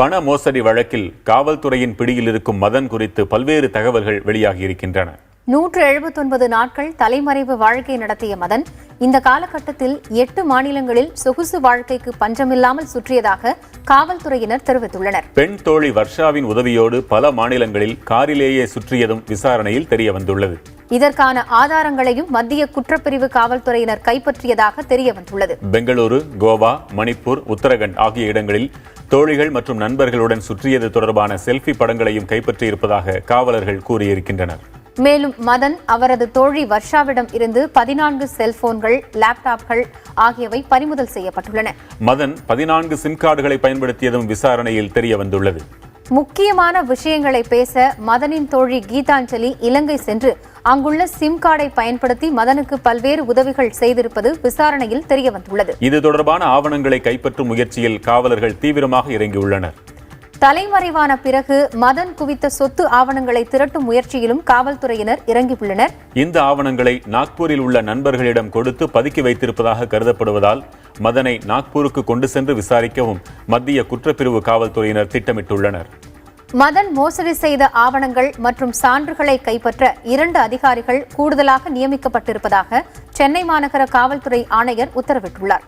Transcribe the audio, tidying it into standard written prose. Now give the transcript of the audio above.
பண மோசடி வழக்கில் காவல்துறையின் பிடியில் இருக்கும் மதன் குறித்து பல்வேறு தகவல்கள் வெளியாகியிருக்கின்றன. 179 நாட்கள் தலைமறைவு வாழ்க்கை நடத்திய மதன் இந்த காலகட்டத்தில் 8 மாநிலங்களில் சொகுசு வாழ்க்கைக்கு பஞ்சமில்லாமல் சுற்றியதாக காவல்துறையினர் தெரிவித்துள்ளனர். பெண் தோழி வர்ஷாவின் உதவியோடு பல மாநிலங்களில் காரிலேயே சுற்றியதும் விசாரணையில் தெரியவந்துள்ளது. இதற்கான ஆதாரங்களையும் மத்திய குற்றப்பிரிவு காவல்துறையினர் கைப்பற்றியதாக தெரியவந்துள்ளது. பெங்களூரு, கோவா, மணிப்பூர், உத்தரகண்ட் ஆகிய இடங்களில் தோழிகள் மற்றும் நண்பர்களுடன் சுற்றியது தொடர்பான செல்ஃபி படங்களையும் கைப்பற்றியிருப்பதாக காவலர்கள் கூறியிருக்கின்றனர். மேலும் மதன் அவரது தோழி வர்ஷாவிடம் இருந்து 14 செல்போன்கள், லேப்டாப்கள் ஆகியவை பறிமுதல் செய்யப்பட்டுள்ளன. மதன் 14 சிம் கார்டுகளை பயன்படுத்தியதும் விசாரணையில் தெரியவந்துள்ளது. முக்கியமான விஷயங்களை பேச மதனின் தோழி கீதாஞ்சலி இலங்கை சென்று அங்குள்ள சிம் கார்டை பயன்படுத்தி மதனுக்கு பல்வேறு உதவிகள் செய்திருப்பது விசாரணையில் தெரியவந்துள்ளது. இது தொடர்பான ஆவணங்களை கைப்பற்றும் முயற்சியில் காவலர்கள் தீவிரமாக இறங்கியுள்ளனர். தலைமறைவான பிறகு மதன் குவித்த சொத்து ஆவணங்களை திரட்டும் முயற்சியிலும் காவல்துறையினர் இறங்கியுள்ளனர். இந்த ஆவணங்களை நாக்பூரில் உள்ள நண்பர்களிடம் கொடுத்து பதுக்கி வைத்திருப்பதாக கருதப்படுவதால் மதனை நாக்பூருக்கு கொண்டு சென்று விசாரிக்கவும் மத்திய குற்றப்பிரிவு காவல்துறையினர் திட்டமிட்டுள்ளனர். மதன் மோசடி செய்த ஆவணங்கள் மற்றும் சான்றுகளை கைப்பற்ற 2 அதிகாரிகள் கூடுதலாக நியமிக்கப்பட்டிருப்பதாக சென்னை மாநகர காவல்துறை ஆணையர் உத்தரவிட்டுள்ளார்.